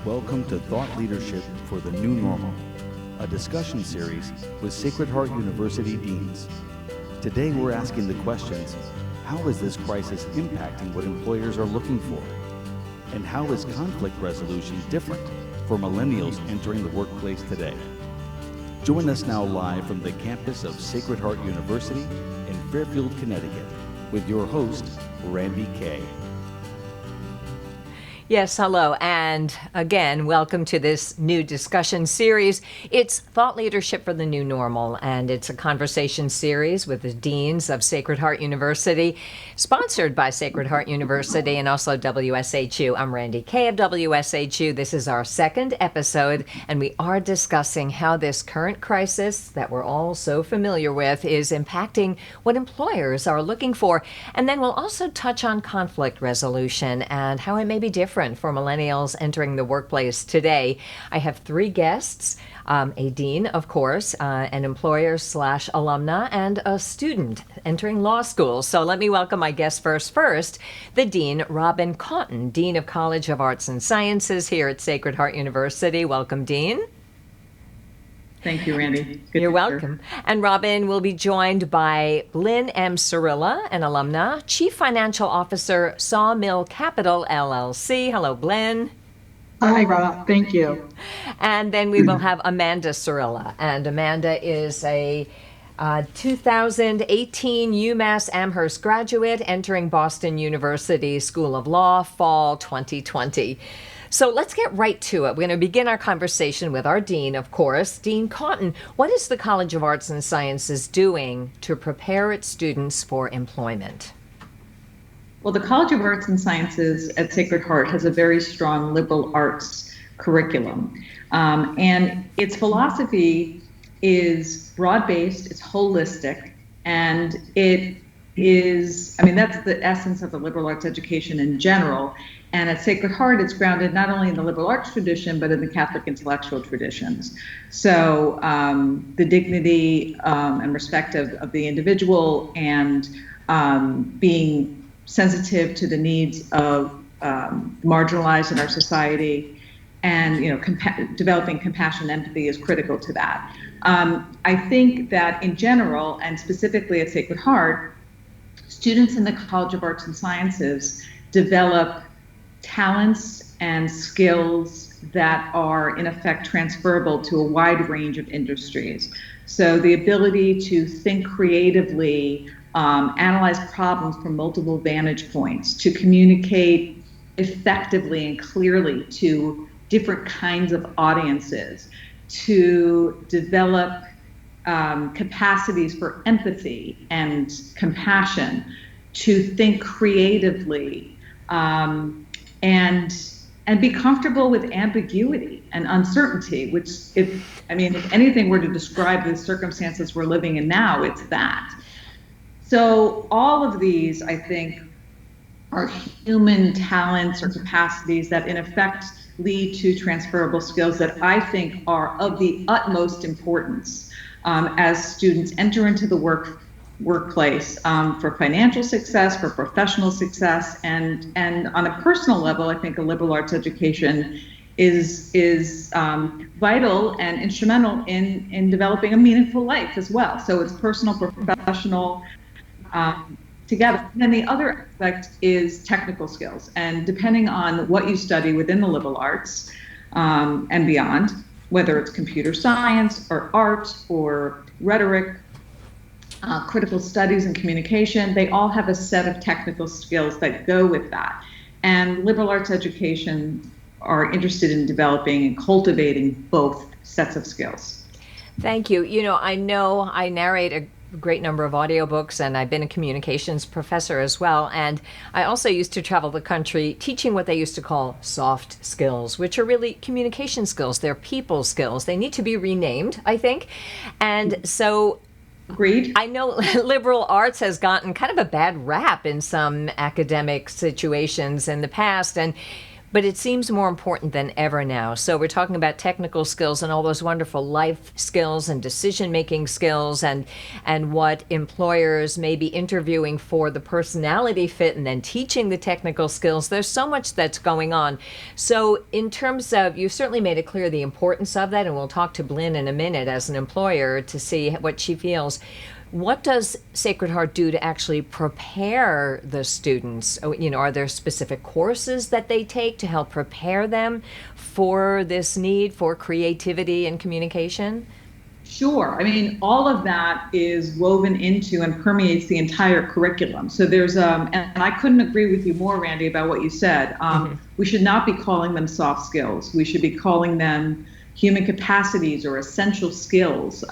Welcome to Thought Leadership for the New Normal, a discussion series with Sacred Heart University deans. Today we're asking the questions, how is this crisis impacting what employers are looking for? And how is conflict resolution different for millennials entering the workplace today? Join us now live from the campus of Sacred Heart University in Fairfield, Connecticut, with your host, Kaye. Yes, hello, and again, welcome to this new discussion series. It's Thought Leadership for the New Normal, and it's a conversation series with the deans of Sacred Heart University, sponsored by Sacred Heart University and also WSHU. I'm Kaye of WSHU. This is our second episode, and we are discussing how this current crisis that we're all so familiar with is impacting what employers are looking for. And then we'll also touch on conflict resolution and how it may be different for millennials entering the workplace today. I have three guests, a dean, of course, an employer/alumna, and a student entering law school. So let me welcome my guests first. First, the Dean, Robin Cautin, Dean of College of Arts and Sciences here at Sacred Heart University. Welcome, Dean. Thank you, Randye. You're welcome. And Robin will be joined by Blinn M. Cirella, an alumna, Chief Financial Officer, Sawmill Capital, LLC. Hello, Blinn. Hi, Rob. Thank you. And then we will have Amanda Cirella. And Amanda is a 2018 UMass Amherst graduate entering Boston University School of Law, fall 2020. So let's get right to it. We're going to begin our conversation with our dean, of course. Dean Cautin, what is the College of Arts and Sciences doing to prepare its students for employment? Well, the College of Arts and Sciences at Sacred Heart has a very strong liberal arts curriculum. And its philosophy is broad-based, it's holistic, and it is, that's the essence of the liberal arts education in general. And at Sacred Heart, it's grounded not only in the liberal arts tradition, but in the Catholic intellectual traditions. So the dignity and respect of the individual, and being sensitive to the needs of marginalized in our society, and developing compassion and empathy is critical to that. I think that in general, and specifically at Sacred Heart, students in the College of Arts and Sciences develop talents and skills that are in effect transferable to a wide range of industries. So the ability to think creatively, analyze problems from multiple vantage points, to communicate effectively and clearly to different kinds of audiences, to develop capacities for empathy and compassion, to think creatively, and be comfortable with ambiguity and uncertainty, which if anything were to describe the circumstances we're living in now, it's that. So all of these, I think, are human talents or capacities that in effect lead to transferable skills that I think are of the utmost importance as students enter into the workplace for financial success, for professional success, and on a personal level, I think a liberal arts education is vital and instrumental in developing a meaningful life as well. So it's personal, professional, together. And then the other aspect is technical skills, and depending on what you study within the liberal arts and beyond, whether it's computer science or art or rhetoric, critical studies and communication, they all have a set of technical skills that go with that. And liberal arts education are interested in developing and cultivating both sets of skills. Thank you. I know I narrate a great number of audiobooks, and I've been a communications professor as well. And I also used to travel the country teaching what they used to call soft skills, which are really communication skills. They're people skills. They need to be renamed, I think. And so Agreed. I know liberal arts has gotten kind of a bad rap in some academic situations in the past, and But it seems more important than ever now. So we're talking about technical skills and all those wonderful life skills and decision-making skills, and what employers may be interviewing for the personality fit and then teaching the technical skills. There's so much that's going on. So in terms of, you've certainly made it clear the importance of that, and we'll talk to Blinn in a minute as an employer to see what she feels. What does Sacred Heart do to actually prepare the students? Are there specific courses that they take to help prepare them for this need for creativity and communication? Sure. I mean, all of that is woven into and permeates the entire curriculum. So there's, and I couldn't agree with you more, Randye, about what you said. We should not be calling them soft skills. We should be calling them human capacities or essential skills.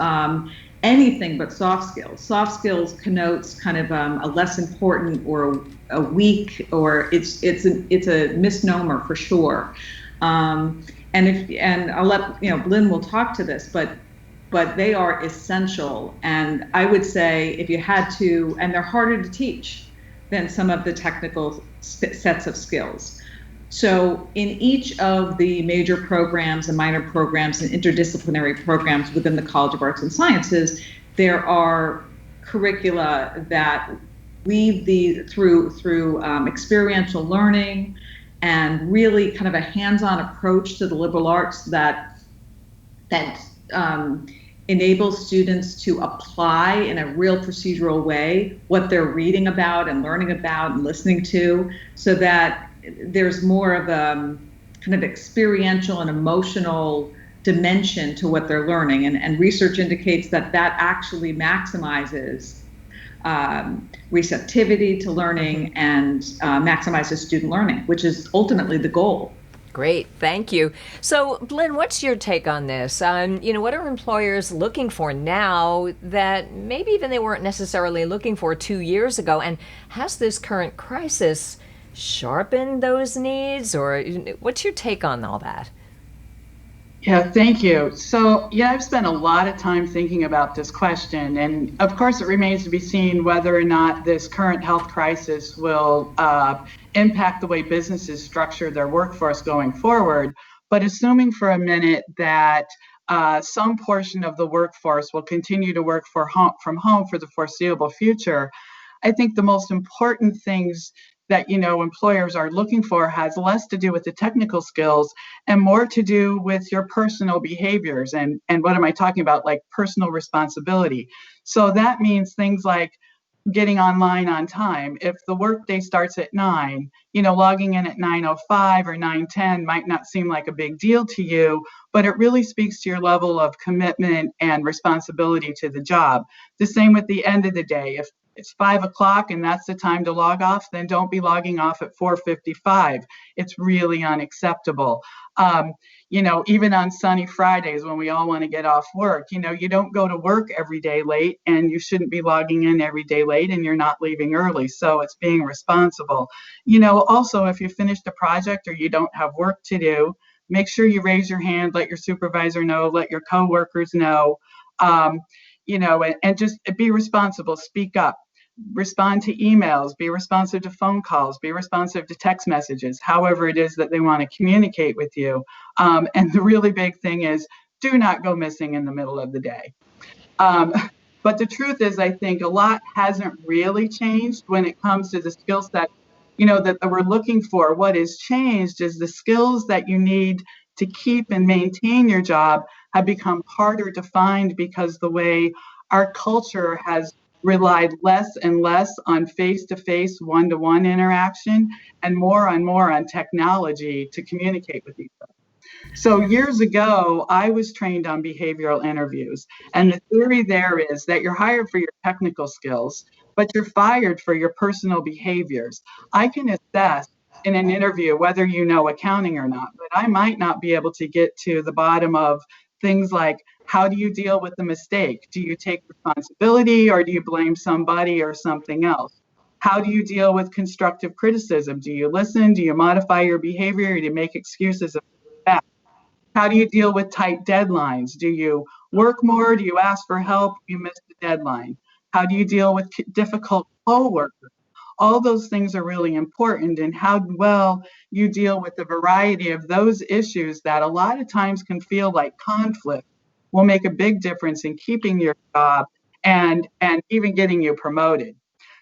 Anything but soft skills. Soft skills connotes kind of a less important or a weak, or it's a misnomer for sure. And I'll let Blinn will talk to this, but they are essential. And I would say if you had to, and they're harder to teach than some of the technical sets of skills. So in each of the major programs and minor programs and interdisciplinary programs within the College of Arts and Sciences, there are curricula that weave through experiential learning and really kind of a hands-on approach to the liberal arts that enables students to apply in a real procedural way what they're reading about and learning about and listening to, so that there's more of a kind of experiential and emotional dimension to what they're learning. And research indicates that actually maximizes receptivity to learning and maximizes student learning, which is ultimately the goal. Great, thank you. So, Blinn, what's your take on this? What are employers looking for now that maybe even they weren't necessarily looking for 2 years ago? And has this current crisis sharpen those needs, or what's your take on all that? Yeah, thank you. So, I've spent a lot of time thinking about this question, and of course it remains to be seen whether or not this current health crisis will impact the way businesses structure their workforce going forward. But assuming for a minute that some portion of the workforce will continue to work from home for the foreseeable future, I think the most important things that employers are looking for has less to do with the technical skills and more to do with your personal behaviors. And what am I talking about? Like personal responsibility. So that means things like getting online on time. If the workday starts at 9, logging in at 9:05 or 9:10 might not seem like a big deal to you, but it really speaks to your level of commitment and responsibility to the job. The same with the end of the day. If it's 5 o'clock and that's the time to log off, then don't be logging off at 4:55. It's really unacceptable. Even on sunny Fridays when we all want to get off work, you don't go to work every day late, and you shouldn't be logging in every day late, and you're not leaving early. So it's being responsible. Also, if you finished a project or you don't have work to do, make sure you raise your hand, let your supervisor know, let your coworkers know, and just be responsible, speak up. Respond to emails, be responsive to phone calls, be responsive to text messages, however it is that they want to communicate with you. And the really big thing is, do not go missing in the middle of the day. But the truth is, I think a lot hasn't really changed when it comes to the skill set, that we're looking for. What has changed is the skills that you need to keep and maintain your job have become harder to find because the way our culture has relied less and less on face-to-face, one-to-one interaction and more on technology to communicate with each other. So years ago, I was trained on behavioral interviews. And the theory there is that you're hired for your technical skills, but you're fired for your personal behaviors. I can assess in an interview whether you know accounting or not, but I might not be able to get to the bottom of things like, how do you deal with the mistake? Do you take responsibility, or do you blame somebody or something else? How do you deal with constructive criticism? Do you listen? Do you modify your behavior? Or do you make excuses of that? How do you deal with tight deadlines? Do you work more? Do you ask for help? You miss the deadline. How do you deal with difficult coworkers? All those things are really important, and how well you deal with the variety of those issues that a lot of times can feel like conflict will make a big difference in keeping your job and even getting you promoted.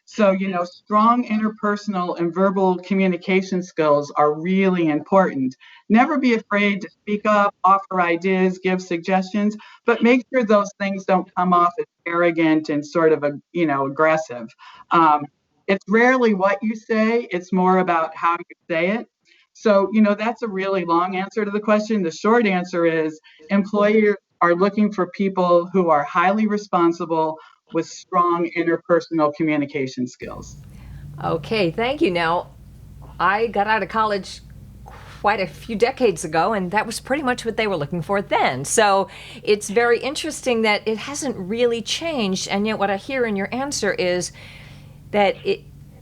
So, strong interpersonal and verbal communication skills are really important. Never be afraid to speak up, offer ideas, give suggestions, but make sure those things don't come off as arrogant and sort of, aggressive. It's rarely what you say, it's more about how you say it. So, that's a really long answer to the question. The short answer is employers are looking for people who are highly responsible with strong interpersonal communication skills. Okay, thank you. Now, I got out of college quite a few decades ago, and that was pretty much what they were looking for then. So it's very interesting that it hasn't really changed, and yet what I hear in your answer is that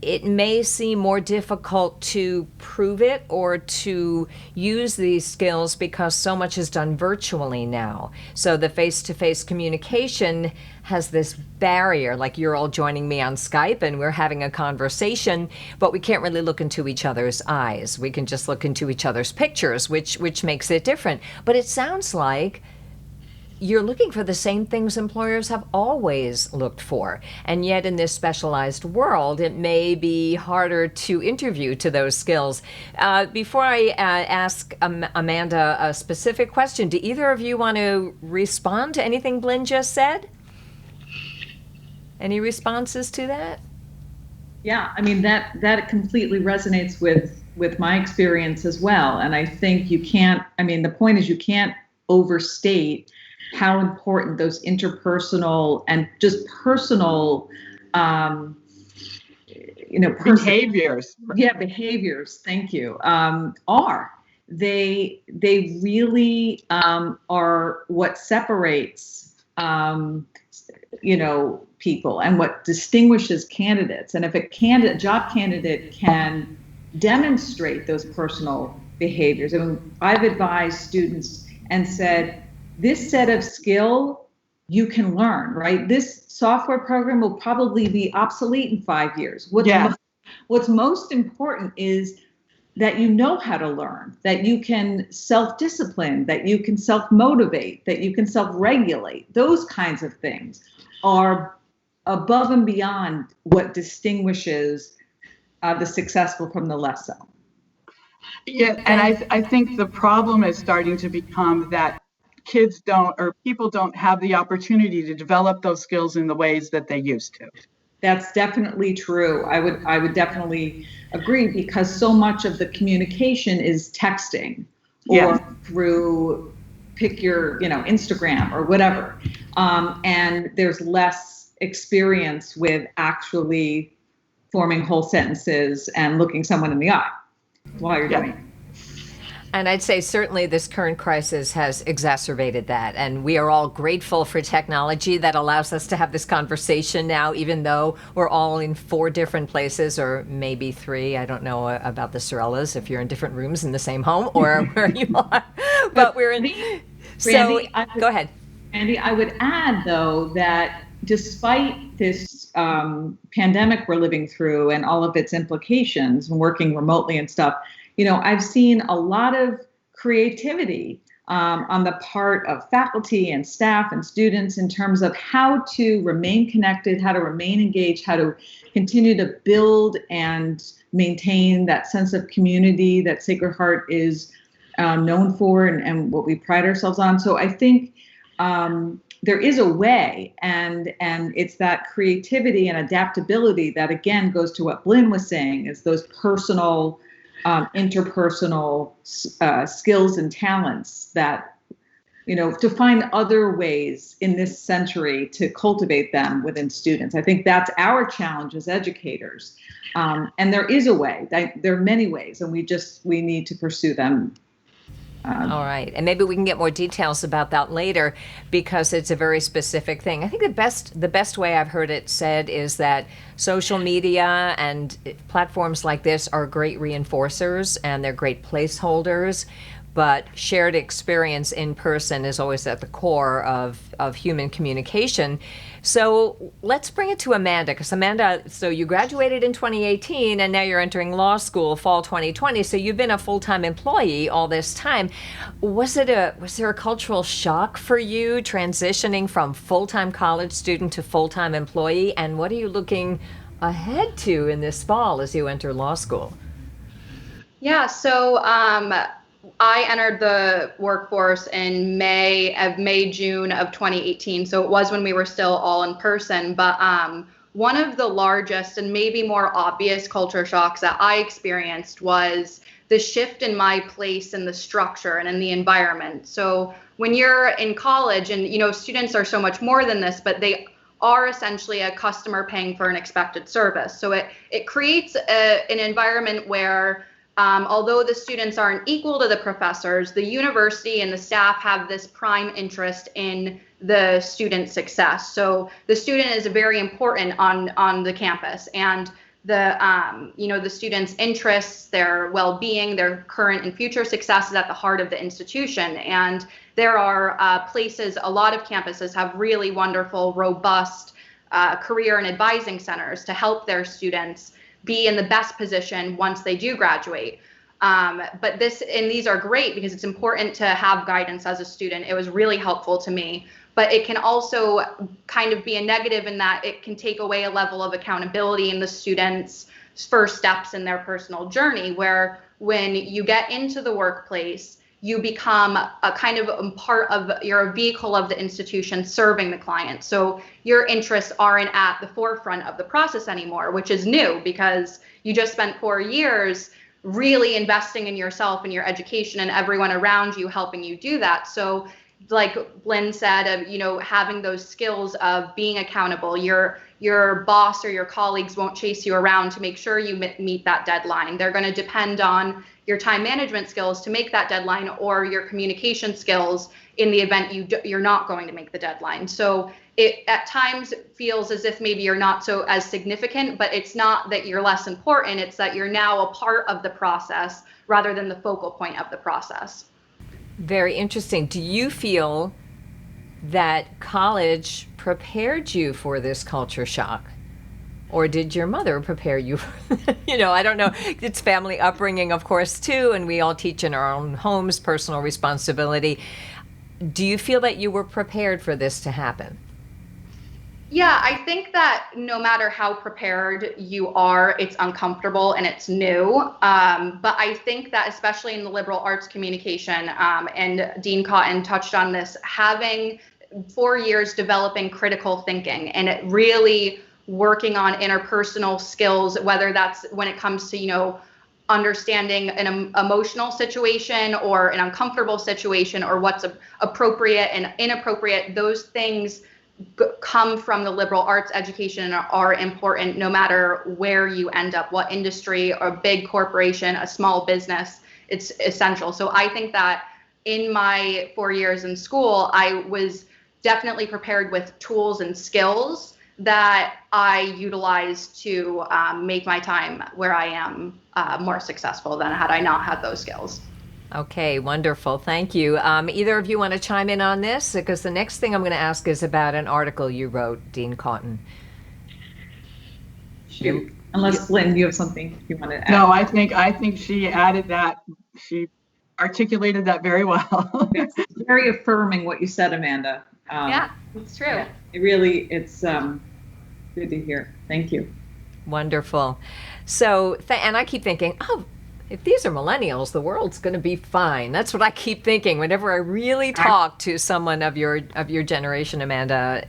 it may seem more difficult to prove it or to use these skills because so much is done virtually now. So the face-to-face communication has this barrier, like you're all joining me on Skype and we're having a conversation, but we can't really look into each other's eyes. We can just look into each other's pictures, which makes it different. But it sounds like you're looking for the same things employers have always looked for. And yet in this specialized world, it may be harder to interview to those skills. Before I ask Amanda a specific question, do either of you want to respond to anything Blinn just said? Any responses to that? Yeah, I mean, that completely resonates with my experience as well. And I think the point is you can't overstate how important those interpersonal and just personal, behaviors. Yeah, behaviors. Thank you. Are they really are what separates people and what distinguishes candidates. And if a job candidate can demonstrate those personal behaviors, I've advised students and said, this set of skill you can learn, right? This software program will probably be obsolete in 5 years. What's most important is that you know how to learn, that you can self-discipline, that you can self-motivate, that you can self-regulate. Those kinds of things are above and beyond what distinguishes the successful from the less so. Yeah, and I think the problem is starting to become that people don't have the opportunity to develop those skills in the ways that they used to. That's definitely true. I would definitely agree, because so much of the communication is texting or through pick your Instagram or whatever, and there's less experience with actually forming whole sentences and looking someone in the eye while you're doing it. And I'd say certainly this current crisis has exacerbated that. And we are all grateful for technology that allows us to have this conversation now, even though we're all in 4 different places, or maybe 3. I don't know about the Cirellas, if you're in different rooms in the same home or where you are. But we're in. Randye, go ahead. Randye, I would add, though, that despite this pandemic we're living through and all of its implications and working remotely and stuff, I've seen a lot of creativity on the part of faculty and staff and students in terms of how to remain connected, how to remain engaged, how to continue to build and maintain that sense of community that Sacred Heart is known for and what we pride ourselves on. So I think there is a way, and it's that creativity and adaptability that, again, goes to what Blinn was saying, is those personal interpersonal skills and talents that, to find other ways in this century to cultivate them within students. I think that's our challenge as educators. And there is a way. There are many ways, and we need to pursue them. All right. And maybe we can get more details about that later, because it's a very specific thing. I think the best way I've heard it said is that social media and platforms like this are great reinforcers and they're great placeholders, but shared experience in person is always at the core of human communication. So let's bring it to Amanda, because Amanda, so you graduated in 2018 and now you're entering law school fall 2020. So you've been a full-time employee all this time. Was there a cultural shock for you transitioning from full-time college student to full-time employee? And what are you looking ahead to in this fall as you enter law school? Yeah, so I entered the workforce in June of 2018. So it was when we were still all in person. But one of the largest and maybe more obvious culture shocks that I experienced was the shift in my place in the structure and in the environment. So when you're in college, and students are so much more than this, but they are essentially a customer paying for an expected service. So it creates an environment where although the students aren't equal to the professors, the university and the staff have this prime interest in the student's success. So the student is very important on the campus, and the students' interests, their well-being, their current and future success is at the heart of the institution. And there are places, a lot of campuses have really wonderful, robust career and advising centers to help their students be in the best position once they do graduate. But these are great because it's important to have guidance as a student. It was really helpful to me, but it can also kind of be a negative in that it can take away a level of accountability in the students' first steps in their personal journey, where when you get into the workplace, you become a kind of you're a vehicle of the institution serving the client. So your interests aren't at the forefront of the process anymore, which is new because you just spent 4 years really investing in yourself and your education and everyone around you helping you do that. So like Blinn said, having those skills of being accountable, your boss or your colleagues won't chase you around to make sure you meet that deadline. They're going to depend on your time management skills to make that deadline, or your communication skills in the event you're not going to make the deadline. So it at times feels as if maybe you're not so as significant, but it's not that you're less important. It's that you're now a part of the process rather than the focal point of the process. Very interesting. Do you feel that college prepared you for this culture shock? Or did your mother prepare you? I don't know. It's family upbringing, of course, too, and we all teach in our own homes, personal responsibility. Do you feel that you were prepared for this to happen? Yeah, I think that no matter how prepared you are, it's uncomfortable and it's new. But I think that especially in the liberal arts communication, and Dean Cautin touched on this, having 4 years developing critical thinking and it really working on interpersonal skills, whether that's when it comes to, understanding an emotional situation or an uncomfortable situation or what's appropriate and inappropriate, those things come from the liberal arts education and are important no matter where you end up, what industry, a big corporation, a small business, it's essential. So I think that in my 4 years in school, I was definitely prepared with tools and skills that I utilized to make my time where I am more successful than had I not had those skills. Okay, wonderful. Thank you. Either of you want to chime in on this? Because the next thing I'm going to ask is about an article you wrote, Dean Cautin. Shoot. Unless, Blinn, you have something you want to add. No, I think she added that. She articulated that very well. It's very affirming what you said, Amanda. Yeah, it's true. Yeah, it's good to hear. Thank you. Wonderful. So, and I keep thinking, if these are millennials, the world's going to be fine. That's what I keep thinking whenever I really talk to someone of your generation, Amanda.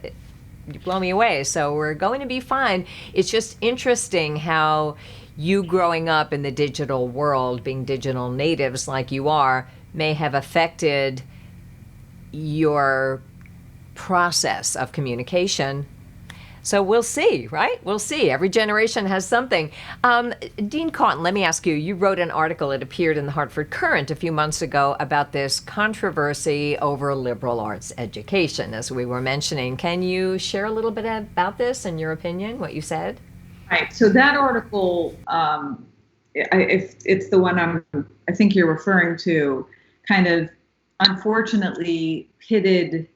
You blow me away. So we're going to be fine. It's just interesting how you growing up in the digital world, being digital natives like you are, may have affected your process of communication. So we'll see, right? We'll see. Every generation has something. Dean Cautin, let me ask you, you wrote an article, it appeared in the Hartford Courant a few months ago about this controversy over liberal arts education, as we were mentioning. Can you share a little bit about this and your opinion, what you said? Right. So that article, if it's the one I think you're referring to, kind of unfortunately pitted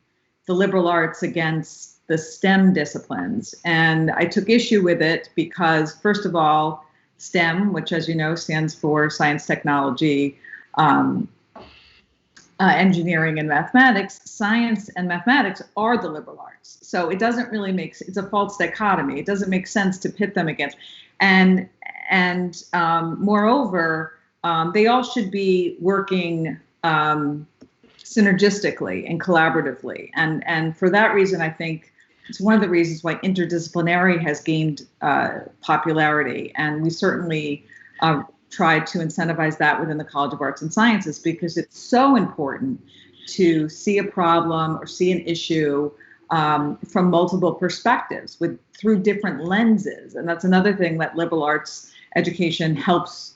the liberal arts against the STEM disciplines. And I took issue with it because, first of all, STEM, which, as you know, stands for science, technology, engineering, and mathematics. Science and mathematics are the liberal arts. So it doesn't really it's a false dichotomy. It doesn't make sense to pit them against. And moreover, they all should be working synergistically and collaboratively. And for that reason, I think it's one of the reasons why interdisciplinary has gained popularity. And we certainly try to incentivize that within the College of Arts and Sciences, because it's so important to see a problem or see an issue from multiple perspectives through different lenses. And that's another thing that liberal arts education helps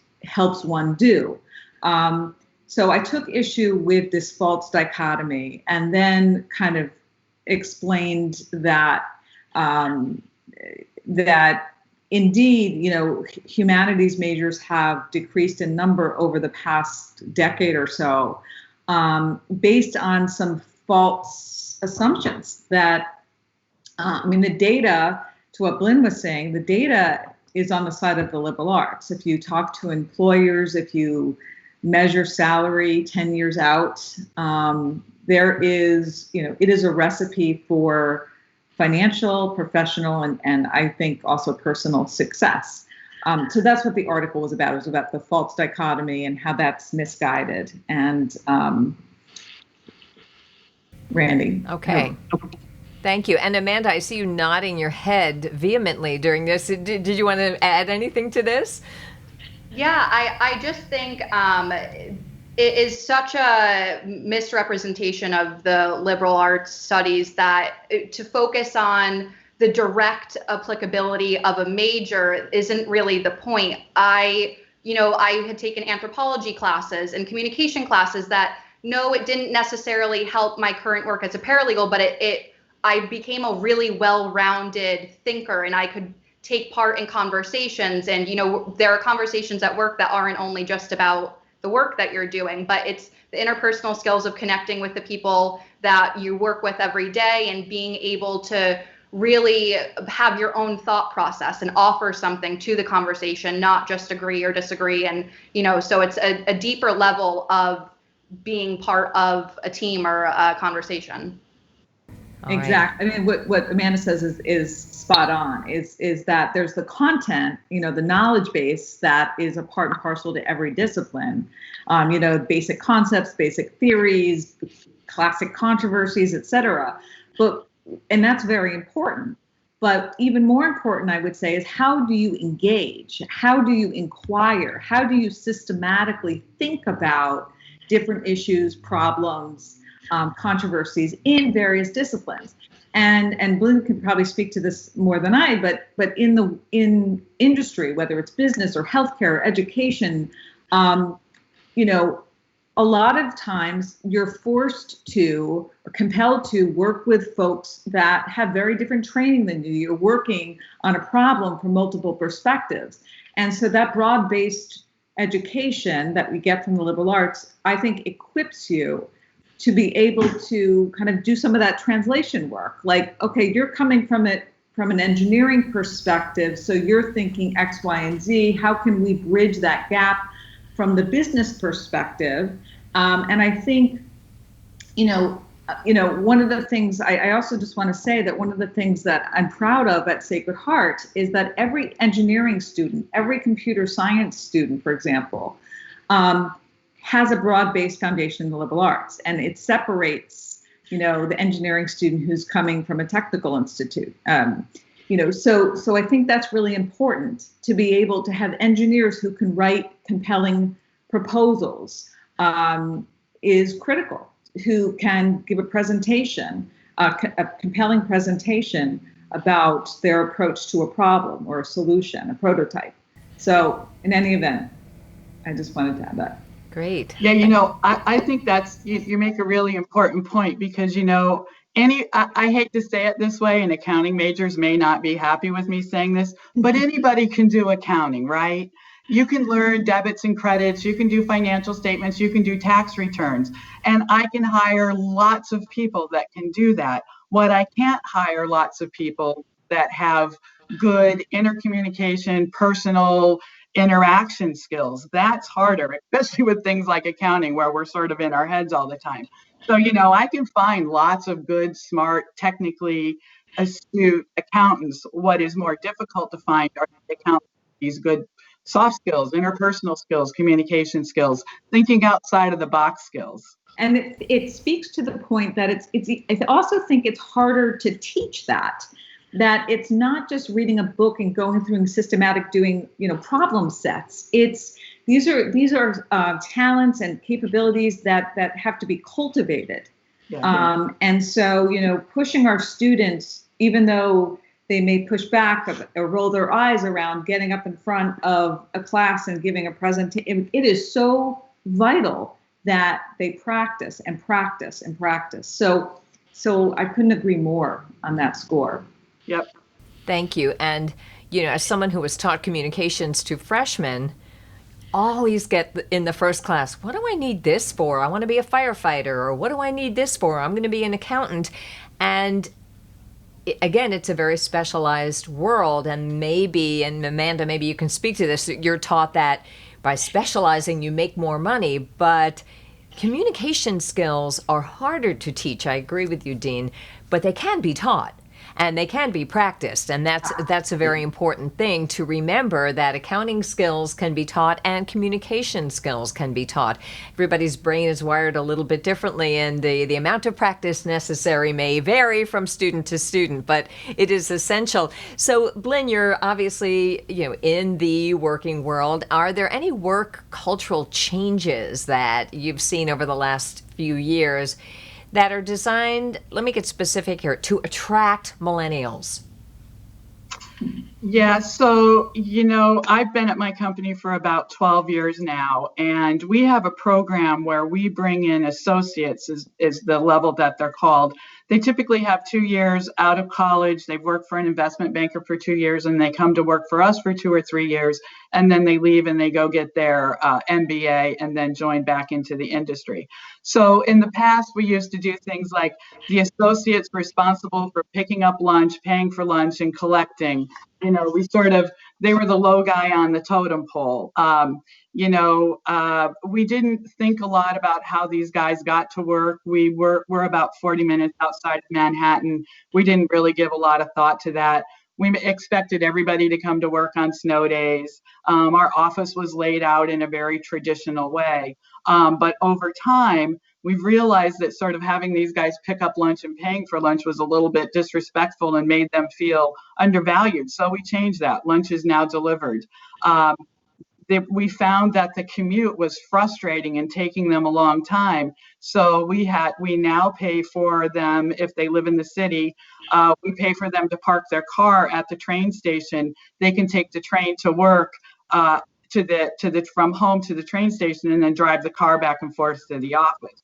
one do. So I took issue with this false dichotomy, and then kind of explained that that indeed, humanities majors have decreased in number over the past decade or so, based on some false assumptions that, the data, to what Blinn was saying, the data is on the side of the liberal arts. If you talk to employers, if you measure salary 10 years out, there is, it is a recipe for financial, professional, and I think also personal success. So that's what the article was about. It was about the false dichotomy and how that's misguided. And Randye. Okay. Thank you. And Amanda, I see you nodding your head vehemently during this. Did you want to add anything to this? Yeah, I just think it is such a misrepresentation of the liberal arts studies that to focus on the direct applicability of a major isn't really the point. I had taken anthropology classes and communication classes that, no, it didn't necessarily help my current work as a paralegal, but I became a really well-rounded thinker, and I could take part in conversations. And, there are conversations at work that aren't only just about the work that you're doing, but it's the interpersonal skills of connecting with the people that you work with every day and being able to really have your own thought process and offer something to the conversation, not just agree or disagree. And, so it's a deeper level of being part of a team or a conversation. Exactly. I mean, what Amanda says is spot on, is that there's the content, the knowledge base that is a part and parcel to every discipline, basic concepts, basic theories, classic controversies, etc. And that's very important. But even more important, I would say, is how do you engage? How do you inquire? How do you systematically think about different issues, problems, controversies in various disciplines? And Blinn could probably speak to this more than I, but in industry, whether it's business or healthcare or education, a lot of times you're forced to or compelled to work with folks that have very different training than you. You're working on a problem from multiple perspectives. And so that broad-based education that we get from the liberal arts, I think, equips you to be able to kind of do some of that translation work. Like, okay, you're coming from an engineering perspective, so you're thinking X, Y, and Z. How can we bridge that gap from the business perspective? And I think, one of the things I also just want to say that one of the things that I'm proud of at Sacred Heart is that every engineering student, every computer science student, for example, has a broad-based foundation in the liberal arts, and it separates, the engineering student who's coming from a technical institute. So I think that's really important, to be able to have engineers who can write compelling proposals, is critical, who can give a presentation, a compelling presentation about their approach to a problem or a solution, a prototype. So in any event, I just wanted to add that. Great. Yeah, I think that's, you make a really important point, because, I hate to say it this way, and accounting majors may not be happy with me saying this, but anybody can do accounting, right? You can learn debits and credits, you can do financial statements, you can do tax returns. And I can hire lots of people that can do that. What I can't hire lots of people that have good intercommunication, personal interaction skills. That's harder, especially with things like accounting, where we're sort of in our heads all the time. So, I can find lots of good, smart, technically astute accountants. What is more difficult to find are the accountants, these good soft skills, interpersonal skills, communication skills, thinking outside of the box skills. And it speaks to the point that I also think it's harder to teach that it's not just reading a book and going through doing problem sets. These are talents and capabilities that have to be cultivated. Yeah. And so, pushing our students, even though they may push back or roll their eyes around getting up in front of a class and giving a presentation, it is so vital that they practice and practice and practice. So I couldn't agree more on that score. Yep. Thank you. And, as someone who has taught communications to freshmen, always get in the first class, what do I need this for? I want to be a firefighter. Or what do I need this for? I'm going to be an accountant. And again, it's a very specialized world. And Amanda, maybe you can speak to this. You're taught that by specializing, you make more money. But communication skills are harder to teach. I agree with you, Dean, but they can be taught. And they can be practiced, and that's a very important thing to remember, that accounting skills can be taught and communication skills can be taught. Everybody's brain is wired a little bit differently, and the amount of practice necessary may vary from student to student, but it is essential. So, Blinn, you're obviously in the working world. Are there any work cultural changes that you've seen over the last few years that are designed, let me get specific here, to attract millennials? Yeah, so, I've been at my company for about 12 years now, and we have a program where we bring in associates, is the level that they're called. They typically have 2 years out of college. They've worked for an investment banker for 2 years, and they come to work for us for 2 or 3 years, and then they leave and they go get their MBA and then join back into the industry. So in the past, we used to do things like the associates responsible for picking up lunch, paying for lunch, and collecting. They were the low guy on the totem pole. We didn't think a lot about how these guys got to work. We're about 40 minutes outside of Manhattan. We didn't really give a lot of thought to that. We expected everybody to come to work on snow days. Our office was laid out in a very traditional way. But over time, we've realized that sort of having these guys pick up lunch and paying for lunch was a little bit disrespectful and made them feel undervalued. So we changed that. Lunch is now delivered. We found that the commute was frustrating and taking them a long time. So we now pay for them if they live in the city. We pay for them to park their car at the train station. They can take the train to work, from home to the train station, and then drive the car back and forth to the office.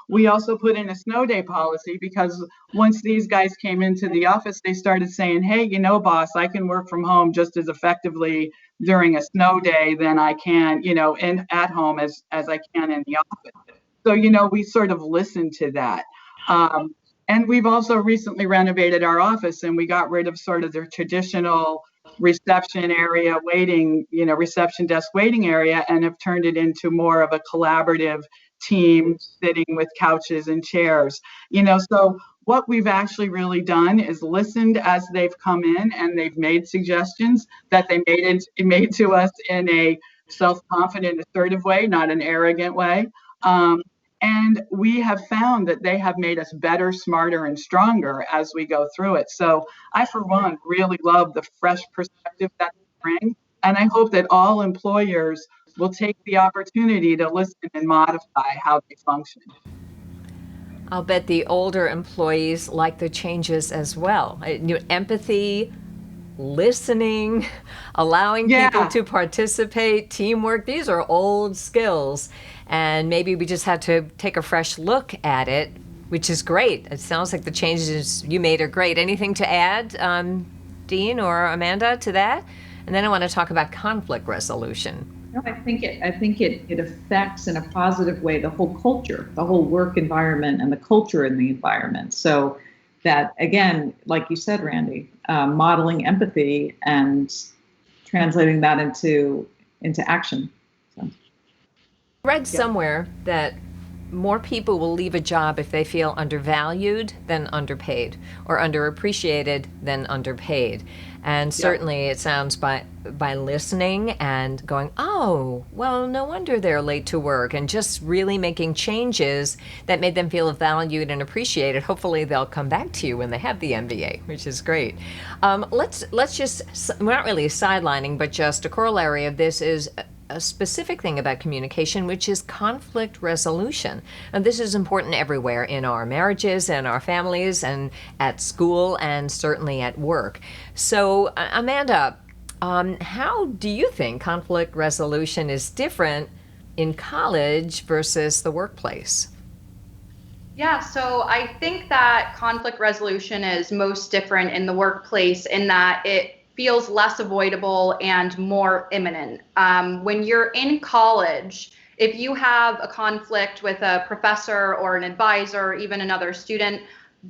We also put in a snow day policy, because once these guys came into the office, they started saying, hey, boss, I can work from home just as effectively during a snow day than I can, at home as I can in the office. So, we sort of listened to that. And we've also recently renovated our office, and we got rid of sort of the traditional reception area reception desk waiting area, and have turned it into more of a collaborative team sitting with couches and chairs. So what we've actually really done is listened as they've come in, and they've made suggestions that they made to us in a self-confident, assertive way, not an arrogant way. And we have found that they have made us better, smarter, and stronger as we go through it. So I, for one, really love the fresh perspective that they bring. And I hope that all employers will take the opportunity to listen and modify how they function. I'll bet the older employees like the changes as well. Empathy, listening, allowing people to participate, teamwork. These are old skills. And maybe we just had to take a fresh look at it, which is great. It sounds like the changes you made are great. Anything to add, Dean or Amanda, to that? And then I want to talk about conflict resolution. No, I think it affects in a positive way the whole culture, the whole work environment, and the culture in the environment. So that, again, like you said, Randye, modeling empathy and translating that into action. So. I read somewhere that more people will leave a job if they feel undervalued than underpaid, or underappreciated than underpaid. And certainly it sounds by listening and going, oh, well, no wonder they're late to work, and just really making changes that made them feel valued and appreciated. Hopefully they'll come back to you when they have the MBA, which is great. Let's just, we're not really sidelining, but just a corollary of this is a specific thing about communication, which is conflict resolution. And this is important everywhere, in our marriages and our families and at school and certainly at work. So, Amanda, how do you think conflict resolution is different in college versus the workplace? Yeah, so I think that conflict resolution is most different in the workplace in that it feels less avoidable and more imminent. When you're in college, if you have a conflict with a professor or an advisor or even another student,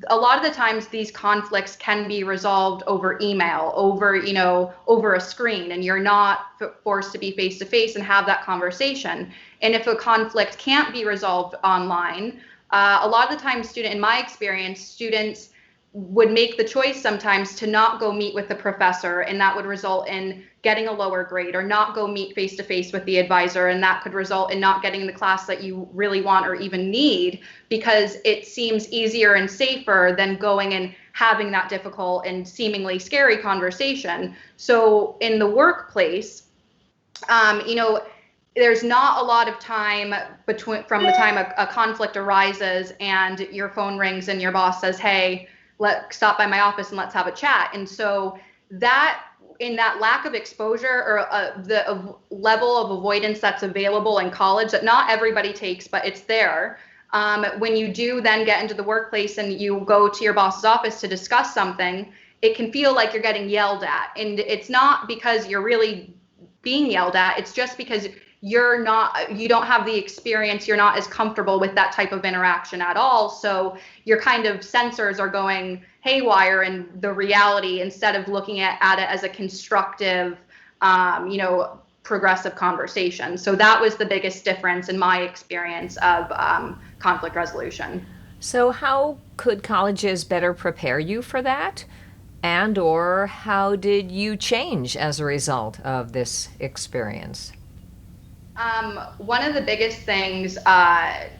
a lot of the times these conflicts can be resolved over email, over a screen, and you're not forced to be face to face and have that conversation. And if a conflict can't be resolved online, a lot of the time, in my experience, students would make the choice sometimes to not go meet with the professor, and that would result in getting a lower grade, or not go meet face to face with the advisor, and that could result in not getting the class that you really want or even need, because it seems easier and safer than going and having that difficult and seemingly scary conversation. So in the workplace, there's not a lot of time from the time a conflict arises and your phone rings and your boss says, hey, let's stop by my office and let's have a chat. And so that, in that lack of exposure, or the level of avoidance that's available in college that not everybody takes, but it's there. When you do then get into the workplace and you go to your boss's office to discuss something, it can feel like you're getting yelled at. And it's not because you're really being yelled at, it's just because you don't have the experience, you're not as comfortable with that type of interaction at all. So your kind of sensors are going haywire in the reality, instead of looking at it as a constructive, progressive conversation. So that was the biggest difference in my experience of conflict resolution. So how could colleges better prepare you for that? And or how did you change as a result of this experience? One of the biggest things, a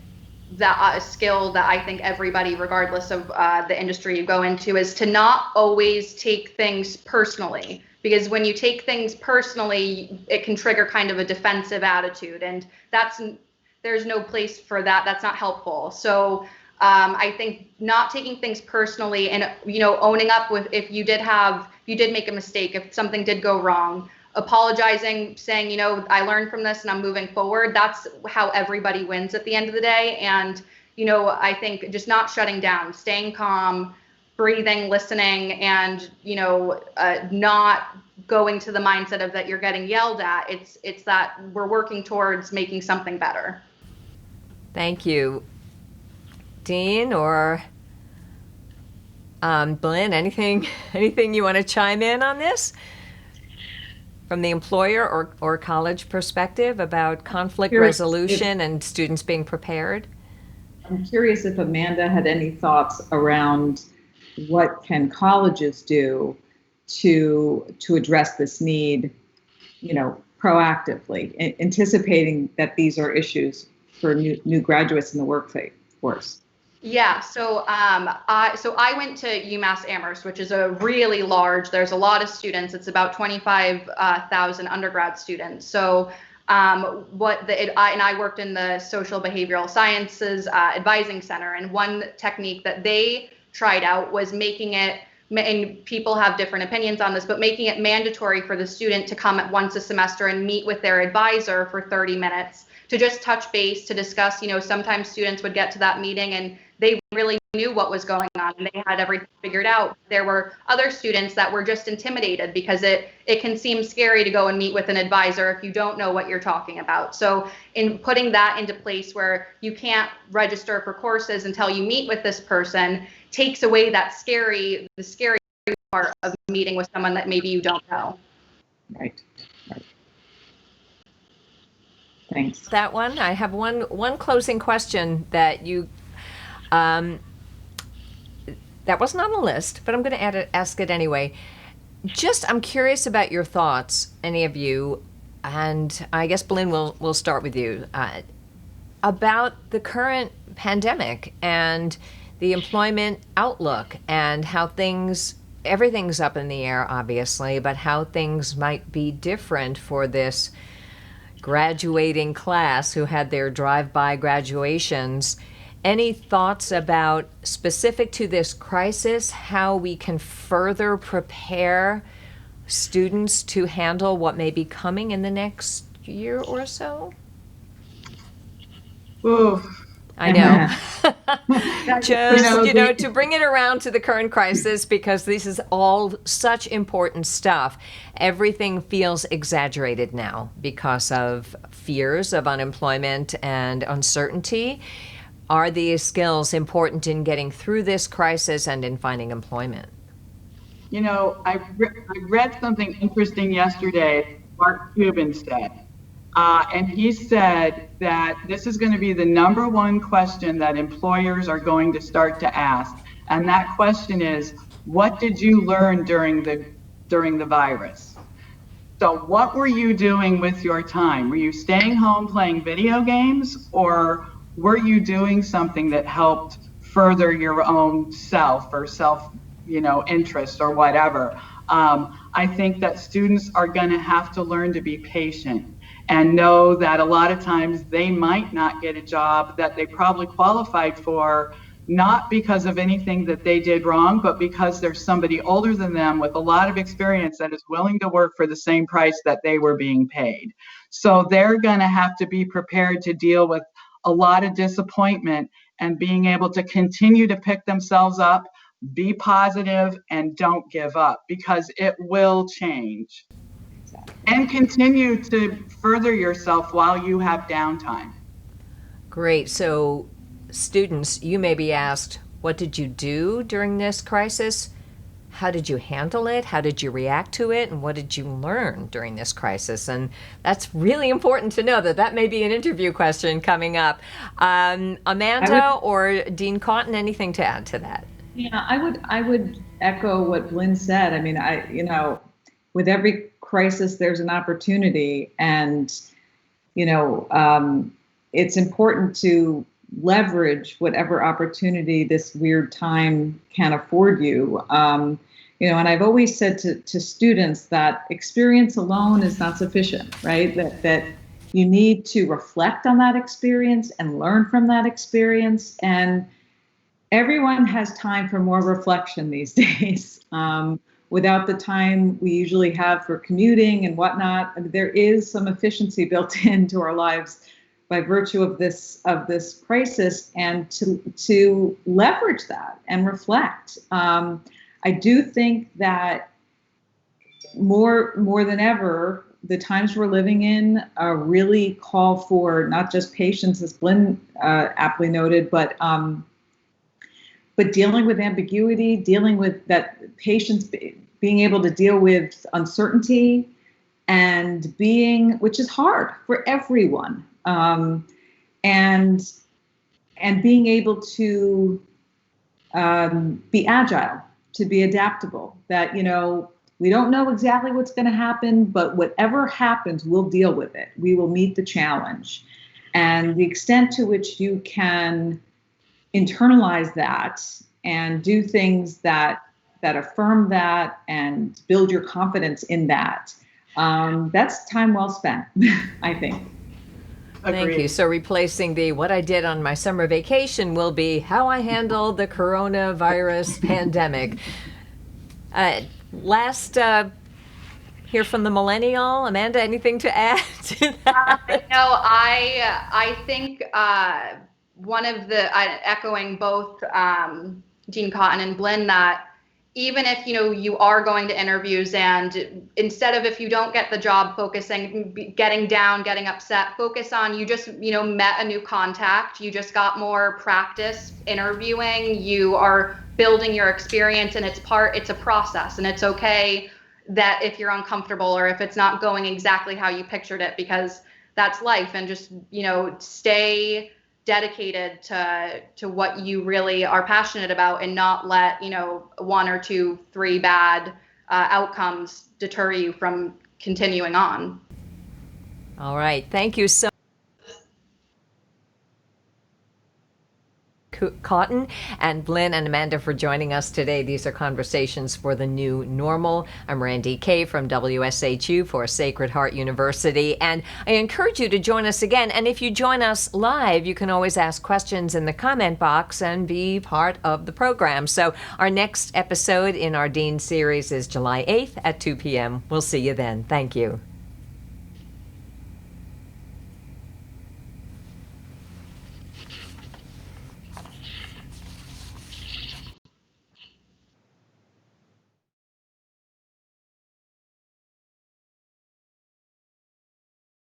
skill that I think everybody, regardless of the industry you go into, is to not always take things personally. Because when you take things personally, it can trigger kind of a defensive attitude, and there's no place for that. That's not helpful. So I think not taking things personally, and owning up with if you did make a mistake, if something did go wrong, apologizing, saying, I learned from this and I'm moving forward. That's how everybody wins at the end of the day. And, I think just not shutting down, staying calm, breathing, listening, and, not going to the mindset of that you're getting yelled at. It's that we're working towards making something better. Thank you. Dean or Blinn, anything you want to chime in on this? From the employer or college perspective about conflict resolution and students being prepared? I'm curious if Amanda had any thoughts around what can colleges do to address this need, proactively, anticipating that these are issues for new graduates in the workforce. Yeah, so I went to UMass Amherst, which is there's a lot of students. It's about 25,000 undergrad students. So I worked in the social behavioral sciences advising center, and one technique that they tried out was making it, and people have different opinions on this, but making it mandatory for the student to come at once a semester and meet with their advisor for 30 minutes to just touch base, to discuss, sometimes students would get to that meeting and they really knew what was going on and they had everything figured out. There were other students that were just intimidated because it can seem scary to go and meet with an advisor if you don't know what you're talking about. So in putting that into place where you can't register for courses until you meet with this person takes away the scary part of meeting with someone that maybe you don't know. Right. Thanks. That one. I have one closing question that you that wasn't on the list, but I'm going to ask it anyway. I'm curious about your thoughts, any of you, and I guess Blinn will start with you, about the current pandemic and the employment outlook and how everything's up in the air, obviously, but how things might be different for this graduating class who had their drive-by graduations. Any thoughts about, specific to this crisis, how we can further prepare students to handle what may be coming in the next year or so? Ooh. I know. Just, to bring it around to the current crisis, because this is all such important stuff. Everything feels exaggerated now because of fears of unemployment and uncertainty. Are these skills important in getting through this crisis and in finding employment? I read something interesting yesterday, Mark Cuban said. And he said that this is going to be the number one question that employers are going to start to ask. And that question is, what did you learn during the virus? So what were you doing with your time? Were you staying home playing video games, or were you doing something that helped further your own self or interest or whatever? I think that students are going to have to learn to be patient and know that a lot of times they might not get a job that they probably qualified for, not because of anything that they did wrong, but because there's somebody older than them with a lot of experience that is willing to work for the same price that they were being paid. So they're going to have to be prepared to deal with a lot of disappointment and being able to continue to pick themselves up, be positive, and don't give up, because it will change. And continue to further yourself while you have downtime. Great. So students, you may be asked, what did you do during this crisis? How did you handle it? How did you react to it? And what did you learn during this crisis? And that's really important to know that may be an interview question coming up. Amanda or Dean Cautin, anything to add to that? Yeah, I would echo what Blinn said. I mean, with every crisis, there's an opportunity, and it's important to leverage whatever opportunity this weird time can afford you. And I've always said to students that experience alone is not sufficient, right? That you need to reflect on that experience and learn from that experience. And everyone has time for more reflection these days. Without the time we usually have for commuting and whatnot, there is some efficiency built into our lives by virtue of this crisis, and to leverage that and reflect. I do think that more than ever, the times we're living in really call for not just patience, as Blinn aptly noted, but dealing with ambiguity, dealing with that patience, being able to deal with uncertainty, and which is hard for everyone, and being able to be agile, to be adaptable. That we don't know exactly what's going to happen, but whatever happens, we'll deal with it. We will meet the challenge, and the extent to which you can internalize that and do things that affirm that and build your confidence in that. That's time well spent, I think. Thank you. So replacing what I did on my summer vacation will be how I handle the coronavirus pandemic. Last, hear from the millennial. Amanda, anything to add to that? I think one of the, echoing both Dean Cautin and Blinn, that even if, you are going to interviews, and instead of, if you don't get the job, getting down, getting upset, focus on, you just, met a new contact, you just got more practice interviewing, you are building your experience, and it's a process, and it's okay that if you're uncomfortable or if it's not going exactly how you pictured it, because that's life. And just, stay dedicated to what you really are passionate about, and not let, 1 or 2, 3 bad outcomes deter you from continuing on. All right. Thank you so Cautin and Blinn and Amanda for joining us today. These are Conversations for the New Normal. I'm Randye Kaye from WSHU for Sacred Heart University, and I encourage you to join us again. And if you join us live, you can always ask questions in the comment box and be part of the program. So our next episode in our Dean series is July 8th at 2 p.m. We'll see you then. Thank you.